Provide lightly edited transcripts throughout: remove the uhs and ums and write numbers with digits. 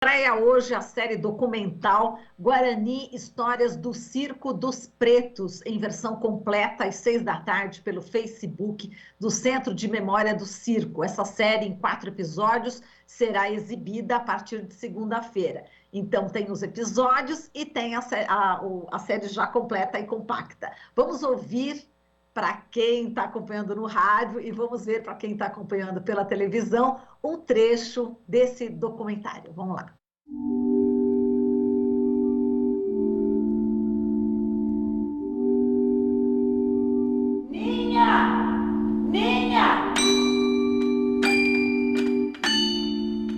Estreia hoje a série documental Guarani, Histórias do Circo dos Pretos, em versão completa, às 6 da tarde, pelo Facebook do Centro de Memória do Circo. Essa série, em 4 episódios, será exibida a partir de segunda-feira. Então, tem os episódios e tem a série já completa e compacta. Vamos ouvir para quem está acompanhando no rádio e vamos ver para quem está acompanhando pela televisão um trecho desse documentário. Vamos lá. Ninha! Ninha!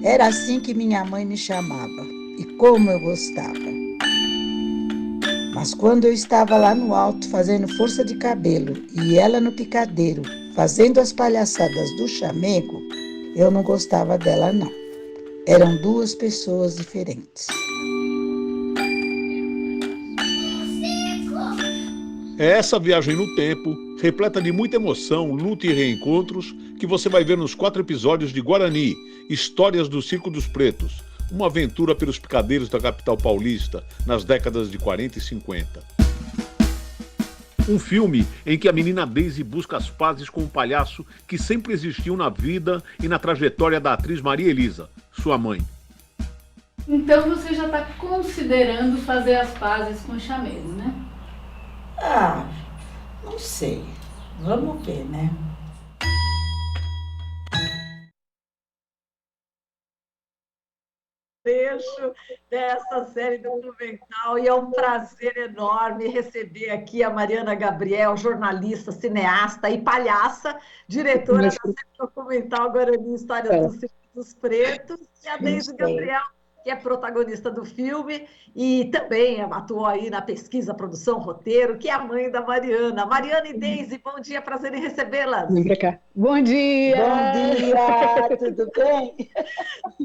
Era assim que minha mãe me chamava, e como eu gostava. Mas quando eu estava lá no alto fazendo força de cabelo e ela no picadeiro fazendo as palhaçadas do chamego, eu não gostava dela não. Eram 2 pessoas diferentes. É essa viagem no tempo, repleta de muita emoção, luta e reencontros, que você vai ver nos 4 episódios de Guarani, Histórias do Circo dos Pretos, uma aventura pelos picadeiros da capital paulista nas décadas de 40 e 50. Um filme em que a menina Daisy busca as pazes com um palhaço que sempre existiu na vida e na trajetória da atriz Maria Elisa, sua mãe. Então você já está considerando fazer as pazes com o chamego, né? Ah, não sei. Vamos ver, né? Trecho dessa série documental e é um prazer enorme receber aqui a Mariana Gabriel, jornalista, cineasta e palhaça, diretora da série documental Guarani, Histórias do Circo dos Pretos, e a Deise Gabriel, que é protagonista do filme e também atuou aí na pesquisa, produção, roteiro, que é a mãe da Mariana. Mariana e Deise, bom dia, prazer em recebê-las. Vem pra cá. Bom dia! Bom dia, tudo bem?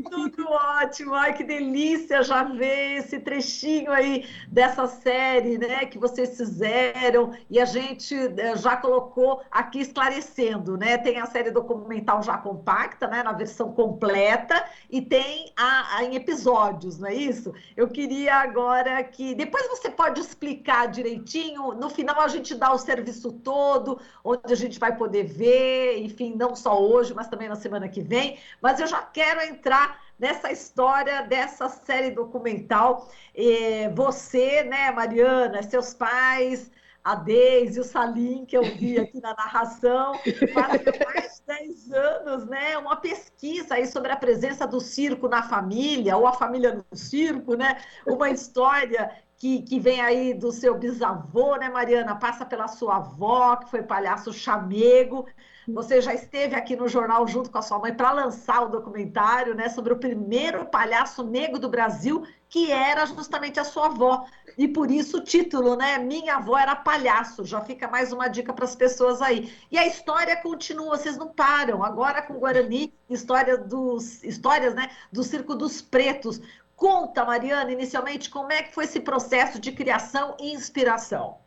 Tudo ótimo, ai que delícia já ver esse trechinho aí dessa série, né, que vocês fizeram e a gente já colocou aqui esclarecendo, né, tem a série documental já compacta, né, na versão completa e tem em episódios, não é isso? Eu queria agora que, depois você pode explicar direitinho, no final a gente dá o serviço todo, onde a gente vai poder ver, enfim, não só hoje, mas também na semana que vem, mas eu já quero entrar nessa história dessa série documental. Você, né, Mariana, seus pais, a Deise, o Salim, que eu vi aqui na narração, fazem mais de 10 anos, né, uma pesquisa aí sobre a presença do circo na família, ou a família no circo, né, uma história que vem aí do seu bisavô, né, Mariana, passa pela sua avó, que foi palhaço chamego. Você já esteve aqui no jornal junto com a sua mãe para lançar o documentário, né, sobre o primeiro palhaço negro do Brasil, que era justamente a sua avó. E por isso o título, né? Minha avó era palhaço. Já fica mais uma dica para as pessoas aí. E a história continua, vocês não param. Agora com Guarani, histórias, né, do Circo dos Pretos. Conta, Mariana, inicialmente, como é que foi esse processo de criação e inspiração?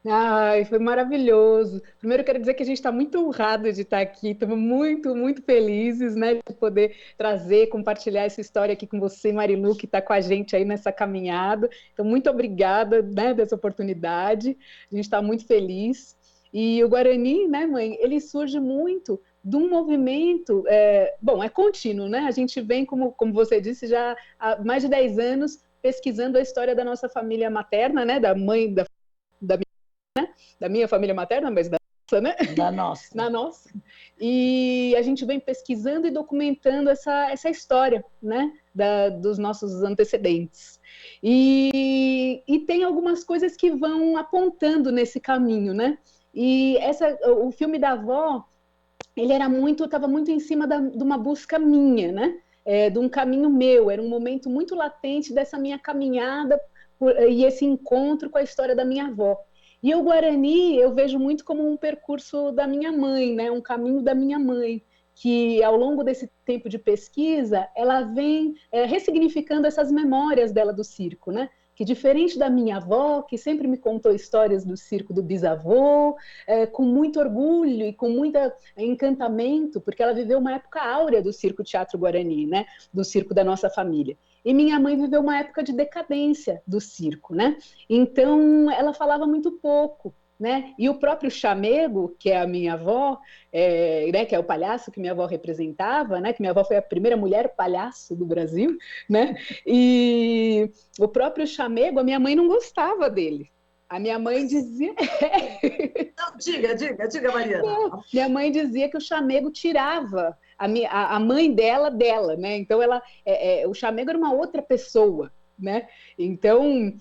Ai, foi maravilhoso. Primeiro, eu quero dizer que a gente está muito honrado de estar aqui, estamos muito, muito felizes, né, de poder trazer, compartilhar essa história aqui com você, Marilu, que está com a gente aí nessa caminhada. Então, muito obrigada, né, dessa oportunidade. A gente está muito feliz. E o Guarani, né, mãe, ele surge muito de um movimento, é contínuo, né? A gente vem, como você disse, já há mais de 10 anos pesquisando a história da nossa família materna, né, da mãe, da minha família materna, mas da nossa, né? Da nossa. Da nossa. E a gente vem pesquisando e documentando essa história, né? Dos nossos antecedentes. E tem algumas coisas que vão apontando nesse caminho, né? E o filme da avó, ele estava muito em cima de uma busca minha, né? De um caminho meu, era um momento muito latente dessa minha caminhada e esse encontro com a história da minha avó. E o Guarani eu vejo muito como um percurso da minha mãe, né? Um caminho da minha mãe, que ao longo desse tempo de pesquisa, ela vem ressignificando essas memórias dela do circo, né? que diferente da minha avó, que sempre me contou histórias do circo do bisavô, com muito orgulho e com muito encantamento, porque ela viveu uma época áurea do Circo Teatro Guarani, né? Do circo da nossa família. E minha mãe viveu uma época de decadência do circo, né? Então, ela falava muito pouco, né? E o próprio chamego, que é a minha avó, né, que é o palhaço que minha avó representava, né, que minha avó foi a primeira mulher palhaço do Brasil, né? E o próprio chamego, a minha mãe não gostava dele. A minha mãe dizia... Não, diga, Mariana. Não, minha mãe dizia que o chamego tirava a mãe dela, né? Então, o chamego era uma outra pessoa, né? Então,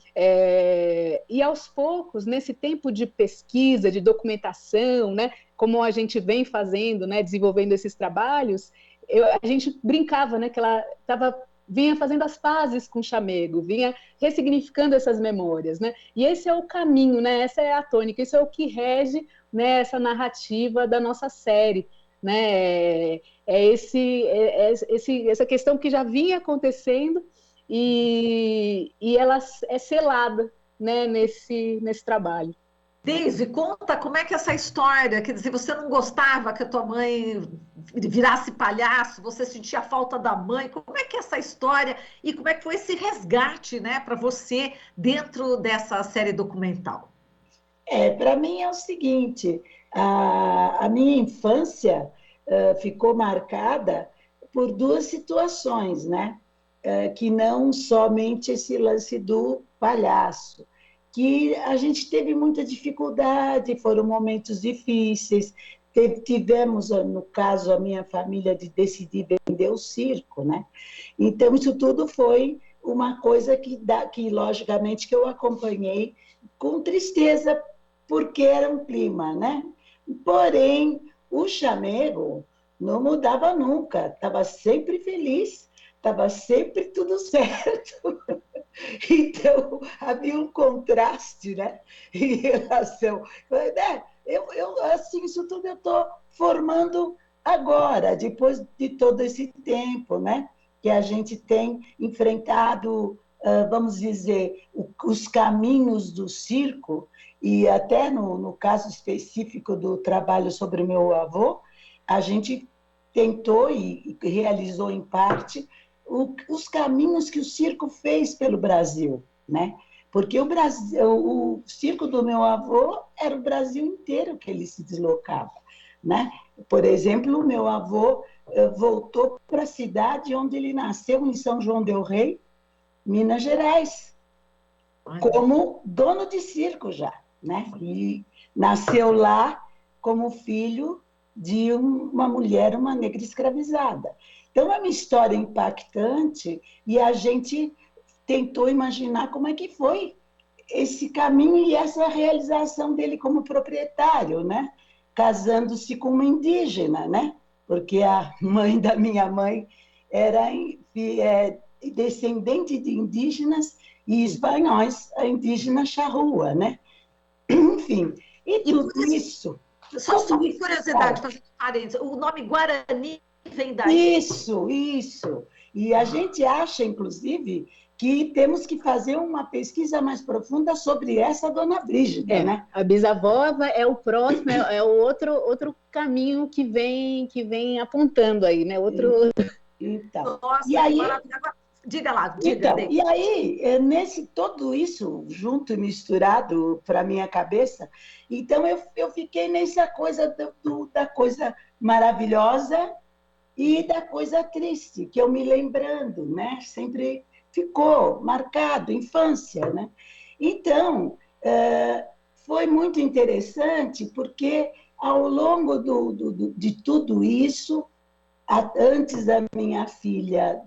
e aos poucos, nesse tempo de pesquisa, de documentação, né, como a gente vem fazendo, né, desenvolvendo esses trabalhos, a gente brincava, né, que ela vinha fazendo as pazes com o chamego, vinha ressignificando essas memórias, né? E esse é o caminho, né? Essa é a tônica, isso é o que rege, né, essa narrativa da nossa série, né? Essa questão que já vinha acontecendo e ela é selada, né, nesse trabalho. Deise, conta como é que é essa história, quer dizer, você não gostava que a tua mãe virasse palhaço, você sentia falta da mãe, como é que é essa história e como é que foi esse resgate, né, para você dentro dessa série documental? Para mim é o seguinte, a minha infância ficou marcada por duas situações, né? Que não somente esse lance do palhaço, que a gente teve muita dificuldade, foram momentos difíceis, tivemos, no caso, a minha família, de decidir vender o circo, né? Então, isso tudo foi uma coisa que logicamente, que eu acompanhei com tristeza, porque era um clima, né? Porém, o chamego não mudava nunca, estava sempre feliz, estava sempre tudo certo. Então, havia um contraste, né, em relação... assim, isso tudo eu estou formando agora, depois de todo esse tempo, né, que a gente tem enfrentado, vamos dizer, os caminhos do circo, e até no caso específico do trabalho sobre o meu avô, a gente tentou e realizou em parte os caminhos que o circo fez pelo Brasil, né? Porque o circo do meu avô era o Brasil inteiro que ele se deslocava, né? Por exemplo, o meu avô voltou para a cidade onde ele nasceu, em São João del Rei, Minas Gerais, como dono de circo já, né? E nasceu lá como filho de uma mulher, uma negra escravizada. Então, é uma história impactante e a gente tentou imaginar como é que foi esse caminho e essa realização dele como proprietário, né? Casando-se com uma indígena, né? Porque a mãe da minha mãe era descendente de indígenas e espanhóis, a indígena charrua, né? Enfim, e tudo isso... Só por curiosidade, fazendo parênteses, o nome Guarani vem daí? Isso. E a gente acha, inclusive, que temos que fazer uma pesquisa mais profunda sobre essa dona Brígida, né? A bisavó é o próximo, é o outro caminho que vem apontando aí, né? Então, Nossa, e aí, diga lá, então, e aí, todo isso junto e misturado para minha cabeça, então eu fiquei nessa coisa da coisa maravilhosa e da coisa triste, que eu me lembrando, né? Sempre ficou marcado, infância, né? Então, foi muito interessante, porque ao longo de tudo isso, antes da minha filha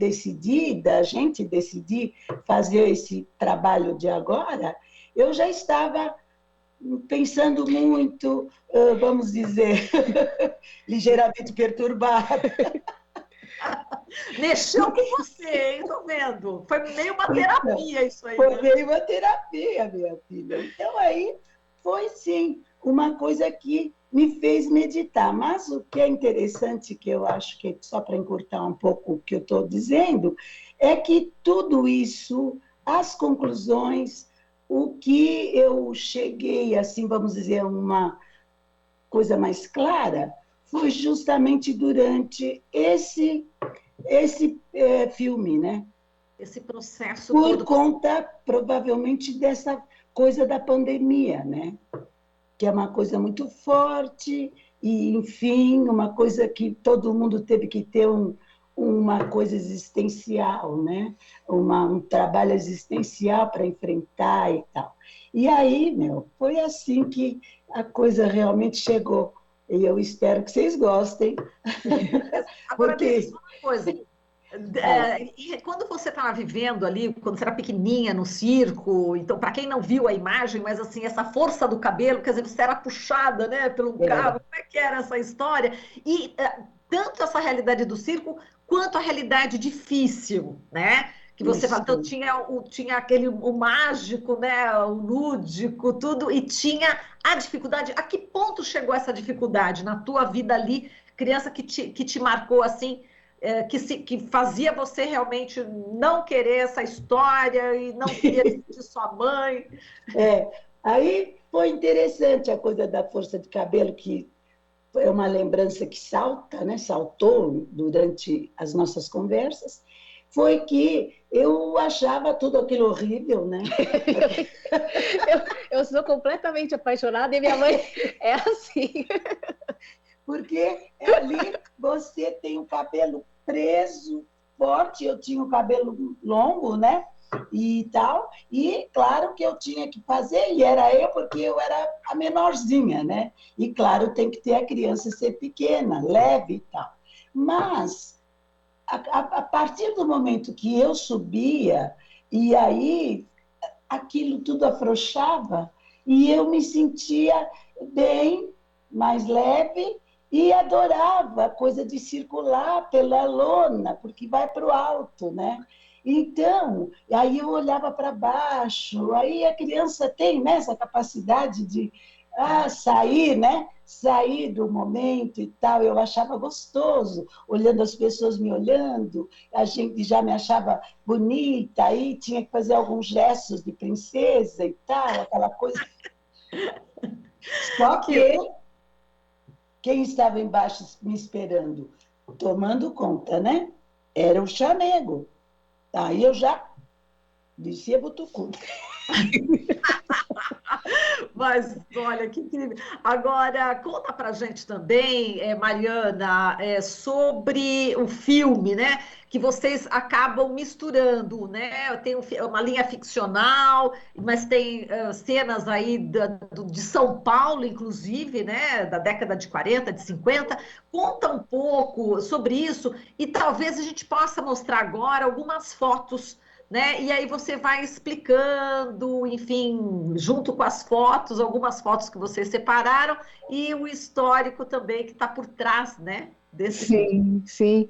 da gente decidir fazer esse trabalho de agora, eu já estava pensando muito, vamos dizer, ligeiramente perturbada. Mexeu com você, hein? Estou vendo. Foi meio uma terapia isso aí. Foi meio uma terapia, minha filha. Então, aí foi, sim, uma coisa que me fez meditar. Mas o que é interessante, que eu acho que, só para encurtar um pouco o que eu estou dizendo, é que tudo isso as conclusões, o que eu cheguei, assim, vamos dizer, a uma coisa mais clara, foi justamente durante esse filme, né? Esse processo Por todo. conta, provavelmente, dessa coisa da pandemia, né? Que é uma coisa muito forte e, enfim, uma coisa que todo mundo teve que ter uma coisa existencial, né? Um trabalho existencial para enfrentar e tal. E aí, foi assim que a coisa realmente chegou. E eu espero que vocês gostem. Agora, Porque... só uma coisa. Quando você estava vivendo ali, quando você era pequenininha no circo, então, para quem não viu a imagem, mas assim, essa força do cabelo, quer dizer, você era puxada, né, pelo cabo, como é que era essa história? E tanto essa realidade do circo, quanto a realidade difícil, né? Que você fala, então tinha o mágico, né, o lúdico, tudo, e tinha a dificuldade. A que ponto chegou essa dificuldade na tua vida ali, criança que te marcou assim? Que fazia você realmente não querer essa história e não queria sentir sua mãe. Aí foi interessante a coisa da força de cabelo, que é uma lembrança que saltou durante as nossas conversas, foi que eu achava tudo aquilo horrível, né? Eu sou completamente apaixonada e minha mãe é assim. Porque ali você tem o cabelo preso, forte, eu tinha o cabelo longo, né? E tal, e claro que eu tinha que fazer, e era eu, porque eu era a menorzinha, né? E claro, tem que ter a criança ser pequena, leve e tal. Mas, a partir do momento que eu subia, e aí aquilo tudo afrouxava, e eu me sentia bem, mais leve, e adorava a coisa de circular pela lona, porque vai para o alto, né? Então, aí eu olhava para baixo, aí a criança tem, né, essa capacidade de sair, né? Sair do momento e tal, eu achava gostoso, olhando as pessoas me olhando, a gente já me achava bonita, aí tinha que fazer alguns gestos de princesa e tal, aquela coisa. Só que quem estava embaixo me esperando, tomando conta, né? Era o chamego. Aí eu já descia butucu. Mas, olha, que incrível. Agora, conta pra gente também, Mariana, sobre o filme, né? Que vocês acabam misturando, né? Tem uma linha ficcional, mas tem cenas aí de São Paulo, inclusive, né? Da década de 40, de 50. Conta um pouco sobre isso e talvez a gente possa mostrar agora algumas fotos, né? E aí você vai explicando, enfim, junto com as fotos, algumas fotos que vocês separaram e o histórico também que está por trás, né, desse filme. Sim.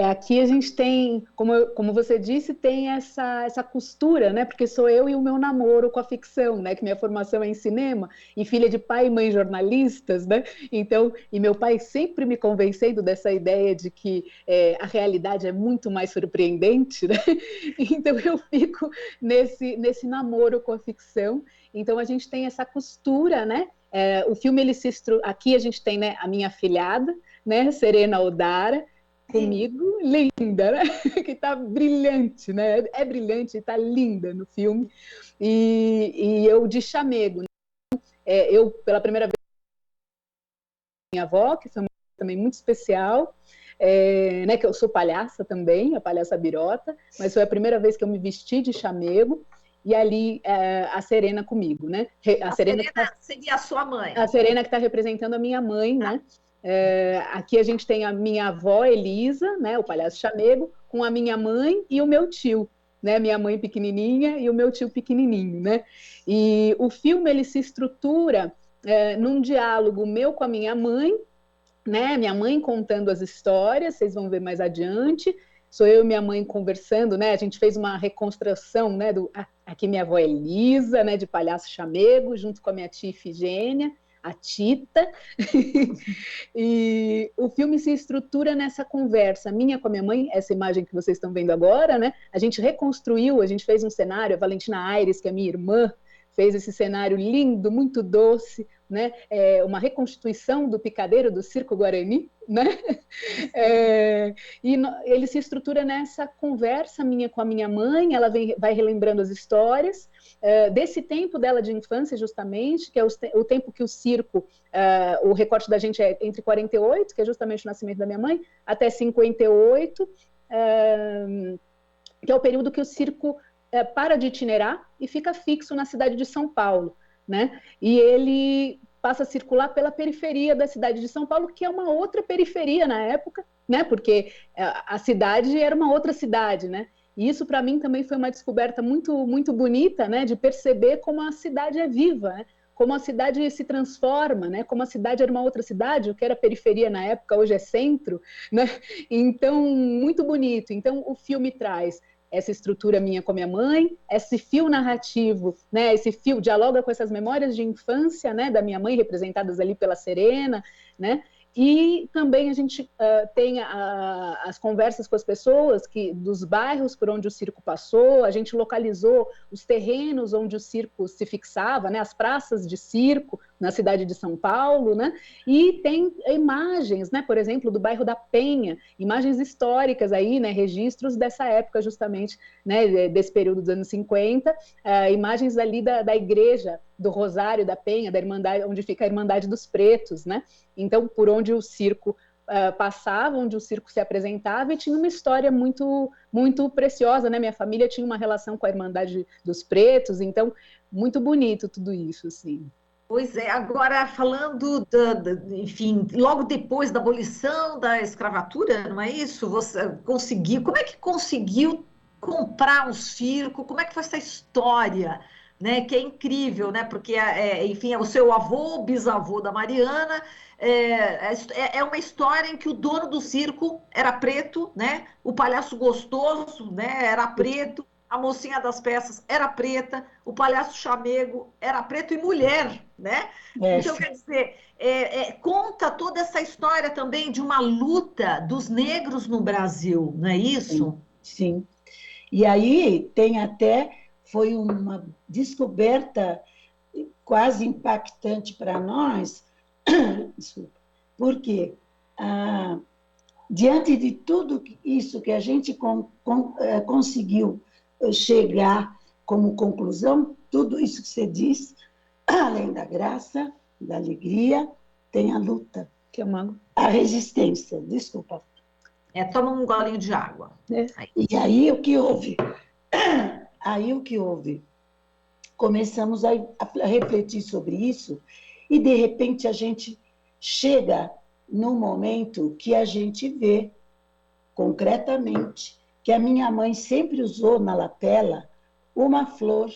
Aqui a gente tem, como você disse, tem essa costura, né? Porque sou eu e o meu namoro com a ficção, né? Que minha formação é em cinema e filha de pai e mãe jornalistas, né? Então, e meu pai sempre me convencendo dessa ideia de que a realidade é muito mais surpreendente, né? Então eu fico nesse namoro com a ficção. Então a gente tem essa costura, né? O filme aqui a gente tem, né, a minha afilhada, né, Serena Odara, comigo, linda, né? Que tá brilhante, né? É brilhante e tá linda no filme. E eu de chamego, né? Eu, pela primeira vez, minha avó, que foi também muito especial, né, que eu sou palhaça também, a palhaça birota, mas foi a primeira vez que eu me vesti de chamego, e ali a Serena comigo, né? A Serena seria a sua mãe. A Serena que está representando a minha mãe, né? Aqui a gente tem a minha avó Elisa, né, o palhaço chamego, com a minha mãe e o meu tio, né, minha mãe pequenininha e o meu tio pequenininho, né? E o filme ele se estrutura num diálogo meu com a minha mãe, né? Minha mãe contando as histórias, vocês vão ver mais adiante. Sou eu e minha mãe conversando, né? A gente fez uma reconstrução, né? Aqui minha avó Elisa, né? De palhaço chamego, junto com a minha tia Ifigênia. a Tita. E o filme se estrutura nessa conversa minha com a minha mãe, essa imagem que vocês estão vendo agora, né? A gente reconstruiu, a gente fez um cenário, a Valentina Aires, que é minha irmã, fez esse cenário lindo, muito doce, né? Uma reconstituição do picadeiro do Circo Guarani, né? Ele se estrutura nessa conversa minha com a minha mãe, ela vai relembrando as histórias desse tempo dela de infância, justamente, que é o tempo que o circo, o recorte da gente é entre 48, que é justamente o nascimento da minha mãe, até 58, que é o período que o circo para de itinerar e fica fixo na cidade de São Paulo, né? E ele passa a circular pela periferia da cidade de São Paulo, que é uma outra periferia na época, né? Porque a cidade era uma outra cidade, né? E isso para mim também foi uma descoberta muito, muito bonita, né? De perceber como a cidade é viva, né? Como a cidade se transforma, né? Como a cidade era uma outra cidade, o que era periferia na época hoje é centro, né? Então, muito bonito. Então, o filme traz essa estrutura minha com a minha mãe, esse fio narrativo, né, esse fio dialoga com essas memórias de infância, né, da minha mãe, representadas ali pela Serena, né, e também a gente tem as conversas com as pessoas dos bairros por onde o circo passou, a gente localizou os terrenos onde o circo se fixava, né, as praças de circo na cidade de São Paulo, né, e tem imagens, né, por exemplo, do bairro da Penha, imagens históricas aí, né, registros dessa época justamente, né, desse período dos anos 50, imagens ali da igreja do Rosário da Penha, da Irmandade, onde fica a Irmandade dos Pretos, né? Então, por onde o circo passava, onde o circo se apresentava, e tinha uma história muito, muito preciosa, né? Minha família tinha uma relação com a Irmandade dos Pretos, então, muito bonito tudo isso, assim. Pois é, agora falando, enfim, logo depois da abolição da escravatura, não é isso? Você conseguiu, como é que conseguiu comprar um circo? Como é que foi essa história? Né, que é incrível, né? Porque, enfim, é o seu avô, o bisavô da Mariana, é uma história em que o dono do circo era preto, né? O palhaço gostoso, né? Era preto, a mocinha das peças era preta, o palhaço chamego era preto e mulher, né? Então, quer dizer, conta toda essa história também de uma luta dos negros no Brasil, não é isso? Sim. E aí tem até... Foi uma descoberta quase impactante para nós, porque diante de tudo isso que a gente conseguiu chegar como conclusão, tudo isso que você diz, além da graça, da alegria, tem a luta, que é a resistência. Desculpa. Toma um golinho de água. E aí o que houve? Começamos a refletir sobre isso e, de repente, a gente chega num momento que a gente vê, concretamente, que a minha mãe sempre usou na lapela uma flor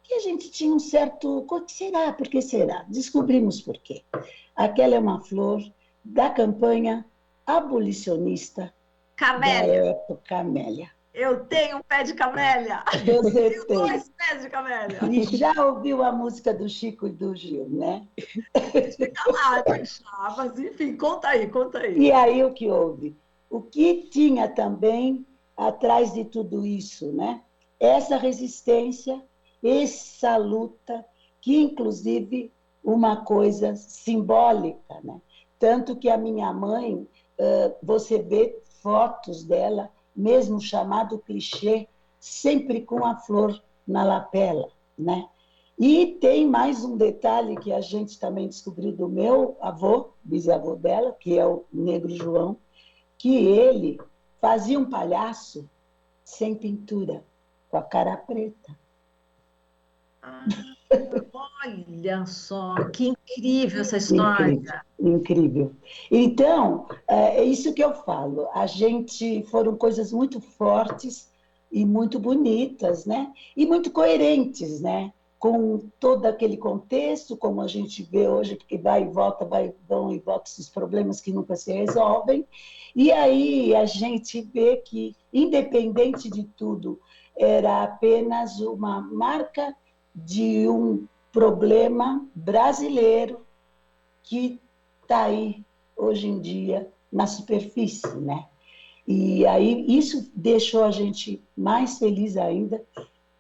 que a gente tinha um certo... O que será? Por que será? Descobrimos por quê. Aquela é uma flor da campanha abolicionista Camélia. Da época Camélia. Eu tenho um pé de camélia. Você tenho tem. 2 pés de camélia. E já ouviu a música do Chico e do Gil, né? Fica lá, mas enfim, conta aí. E aí o que houve? O que tinha também atrás de tudo isso, né? Essa resistência, essa luta, que inclusive uma coisa simbólica, né? Tanto que a minha mãe, você vê fotos dela, mesmo chamado clichê, sempre com a flor na lapela, né? E tem mais um detalhe que a gente também descobriu do meu avô, bisavô dela, que é o Negro João, que ele fazia um palhaço sem pintura, com a cara preta. Olha só, que incrível essa história. Incrível. Então, é isso que eu falo. Foram coisas muito fortes e muito bonitas, né? E muito coerentes, né? Com todo aquele contexto, como a gente vê hoje, porque vão e volta esses problemas que nunca se resolvem. E aí a gente vê que, independente de tudo, era apenas uma marca de um problema brasileiro que está aí hoje em dia na superfície, né? E aí isso deixou a gente mais feliz ainda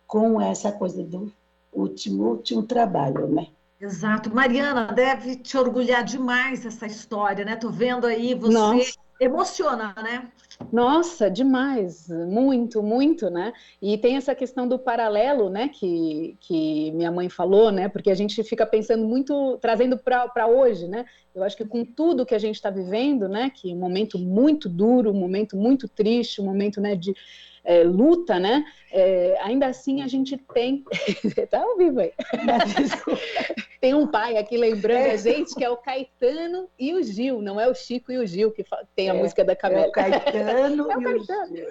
com essa coisa do último trabalho, né? Exato. Mariana, deve te orgulhar demais essa história, né? Tô vendo aí você Nossa. emociona, né? Nossa, demais, muito, muito, né? E tem essa questão do paralelo, né, que minha mãe falou, né? Porque a gente fica pensando muito, trazendo para hoje, né? Eu acho que com tudo que a gente está vivendo, né, que é um momento muito duro, um momento muito triste, um momento, né, de luta, né? Ainda assim a gente tem, tá ao vivo aí. Tem um pai aqui lembrando a gente que é o Caetano e o Gil, não é o Chico e o Gil que tem a música da Camélia. É o Caetano É o e o Caetano. Gil.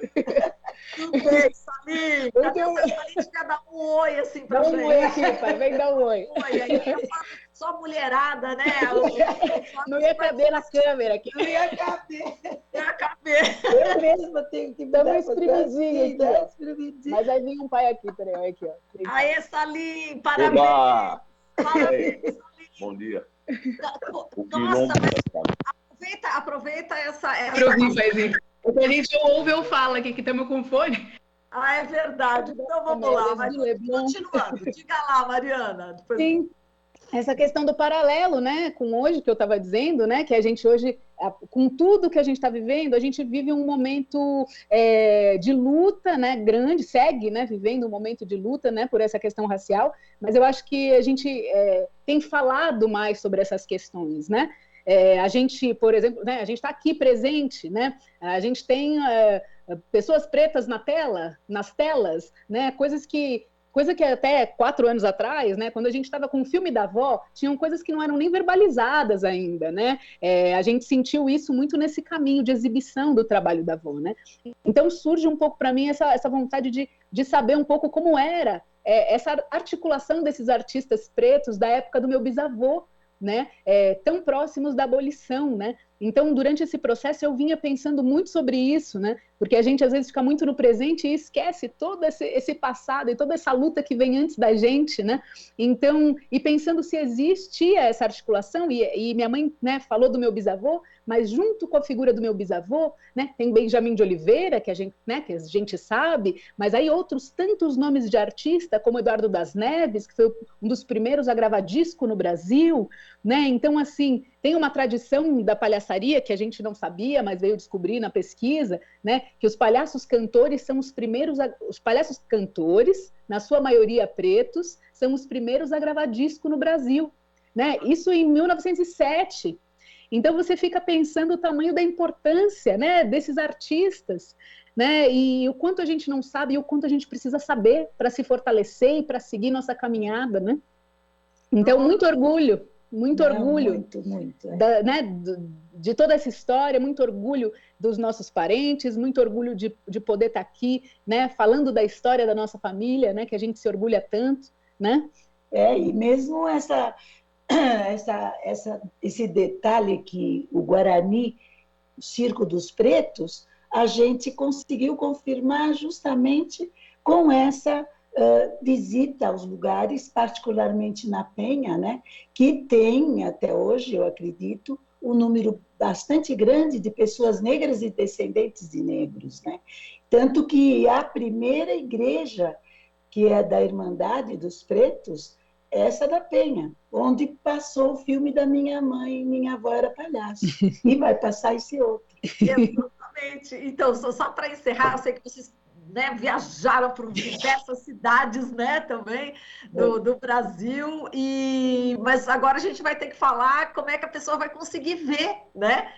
Tudo bem, Salim. Cadê o Salim? Quer dar um oi assim pra Dá gente? um oi aqui, pai, vem dar um oi. Oi, aí só mulherada, né? Não ia caber na câmera aqui. Não ia caber. Ia caber. Eu mesma tenho que Dá uma mudar espremidinha aqui, ó. Mas aí vem um pai aqui, peraí, olha aqui, ó. Aê, Salim, parabéns. Oba! Parabéns, Salim. Bom dia. O Nossa, quilombo mas aproveita essa... Pra ouvir, Faizinho. O que a gente ouve, eu falo aqui, que estamos com fone. Ah, é verdade. Então vamos lá. Mas, continuando. Diga lá, Mariana. Depois... Sim. Essa questão do paralelo, né, com hoje, que eu estava dizendo, né, que a gente hoje, com tudo que a gente está vivendo, a gente vive um momento de luta, né, grande, segue, né, vivendo um momento de luta, né, por essa questão racial, mas eu acho que a gente tem falado mais sobre essas questões, né, a gente, por exemplo, né, a gente está aqui presente, né, a gente tem pessoas pretas nas telas, né, coisa que até 4 anos atrás, né, quando a gente estava com o filme da avó, tinham coisas que não eram nem verbalizadas ainda, né? A gente sentiu isso muito nesse caminho de exibição do trabalho da avó, né? Então surge um pouco para mim essa vontade de saber um pouco como era essa articulação desses artistas pretos da época do meu bisavô, né? Tão próximos da abolição, né? Então, durante esse processo, eu vinha pensando muito sobre isso, né? Porque a gente, às vezes, fica muito no presente e esquece todo esse passado e toda essa luta que vem antes da gente, né? Então, e pensando se existia essa articulação, e minha mãe, né, falou do meu bisavô, mas junto com a figura do meu bisavô, né, tem Benjamin de Oliveira, que a gente sabe, mas aí outros tantos nomes de artista, como Eduardo das Neves, que foi um dos primeiros a gravar disco no Brasil, né? Então, assim, tem uma tradição da palhaçaria que a gente não sabia, mas veio descobrir na pesquisa, né? Que os palhaços cantores são os primeiros, os palhaços cantores, na sua maioria pretos, são os primeiros a gravar disco no Brasil, né? Isso em 1907. Então você fica pensando o tamanho da importância, né, desses artistas, né? E o quanto a gente não sabe e o quanto a gente precisa saber para se fortalecer e para seguir nossa caminhada, né? Então muito orgulho. Muito orgulho muito, né, de toda essa história, muito orgulho dos nossos parentes, muito orgulho de poder estar aqui, né, falando da história da nossa família, né, que a gente se orgulha tanto, né? E mesmo esse detalhe que o Guarani, o Circo dos Pretos, a gente conseguiu confirmar justamente com essa visita aos lugares, particularmente na Penha, né, que tem, até hoje, eu acredito, um número bastante grande de pessoas negras e descendentes de negros, né? Tanto que a primeira igreja, que é da Irmandade dos Pretos, essa da Penha, onde passou o filme da minha mãe, Minha Avó Era Palhaço, e vai passar esse outro. Exatamente. Então, só para encerrar, eu sei que vocês, né, viajaram por diversas cidades, né, também do Brasil, mas agora a gente vai ter que falar como é que a pessoa vai conseguir ver, né,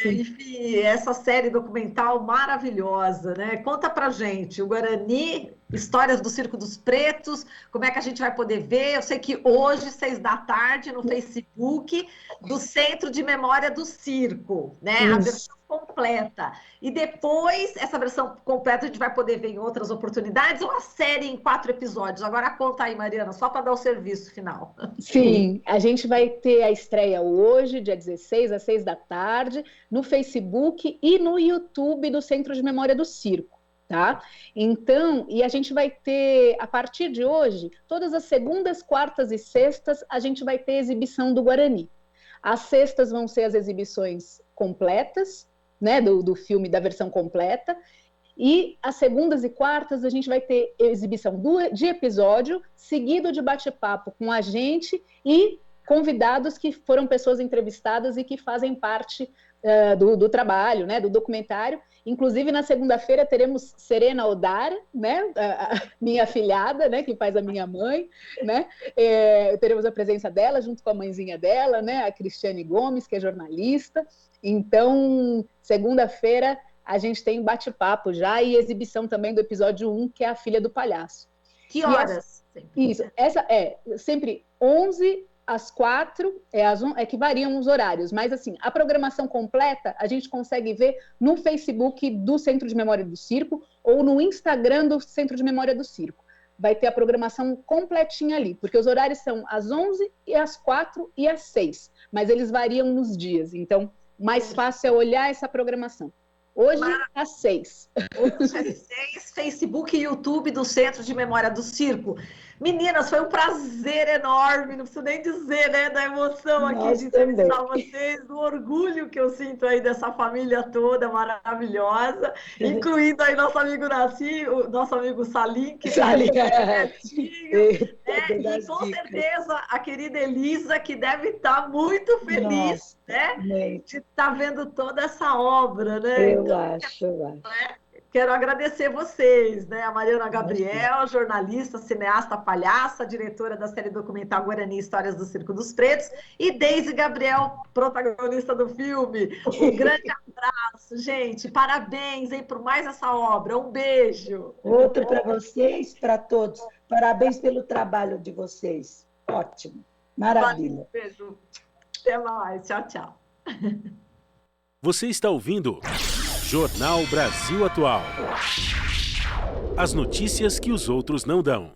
enfim, essa série documental maravilhosa, né? Conta pra gente, o Guarani, Histórias do Circo dos Pretos, como é que a gente vai poder ver? Eu sei que hoje, 6 da tarde, no Facebook do Centro de Memória do Circo, né, a versão completa. E depois, essa versão completa a gente vai poder ver em outras oportunidades, ou a série em 4 episódios? Agora conta aí, Mariana, só para dar o serviço final. Sim, a gente vai ter a estreia hoje, dia 16, às 6 da tarde, no Facebook e no YouTube do Centro de Memória do Circo. Tá? Então, e a gente vai ter, a partir de hoje, todas as segundas, quartas e sextas, a gente vai ter exibição do Guarani. As sextas vão ser as exibições completas, né, do filme, da versão completa. E as segundas e quartas a gente vai ter exibição de episódio, seguido de bate-papo com a gente e convidados que foram pessoas entrevistadas e que fazem parte do trabalho, né, do documentário. Inclusive, na segunda-feira teremos Serena Odara, né, a minha afilhada, né, que faz a minha mãe, né, teremos a presença dela junto com a mãezinha dela, né, a Cristiane Gomes, que é jornalista. Então, segunda-feira a gente tem bate-papo já e exibição também do episódio 1, que é a Filha do Palhaço. Que horas? Isso, essa é sempre 11 às 4, que variam os horários, mas assim, a programação completa a gente consegue ver no Facebook do Centro de Memória do Circo ou no Instagram do Centro de Memória do Circo. Vai ter a programação completinha ali, porque os horários são às 11, e às 4 e às 6, mas eles variam nos dias, então mais fácil é olhar essa programação. Hoje, às 6. Hoje às 6, Facebook e YouTube do Centro de Memória do Circo. Meninas, foi um prazer enorme, não preciso nem dizer, né, da emoção aqui de entrevistar vocês, do orgulho que eu sinto aí dessa família toda maravilhosa, incluindo aí nosso amigo Nassi, o nosso amigo Salim, que está ali pertinho, né? E com certeza a querida Elisa, que deve estar muito feliz, né, de estar vendo toda essa obra, né? Eu acho. Quero agradecer vocês, né? A Mariana Gabriel, jornalista, cineasta, palhaça, diretora da série documental Guarani Histórias do Circo dos Pretos, e Deise Gabriel, protagonista do filme. Um grande abraço, gente. Parabéns, hein, por mais essa obra. Um beijo. Outro para vocês, para todos. Parabéns pelo trabalho de vocês. Ótimo. Maravilha. Um beijo. Até mais. Tchau, tchau. Você está ouvindo Jornal Brasil Atual. As notícias que os outros não dão.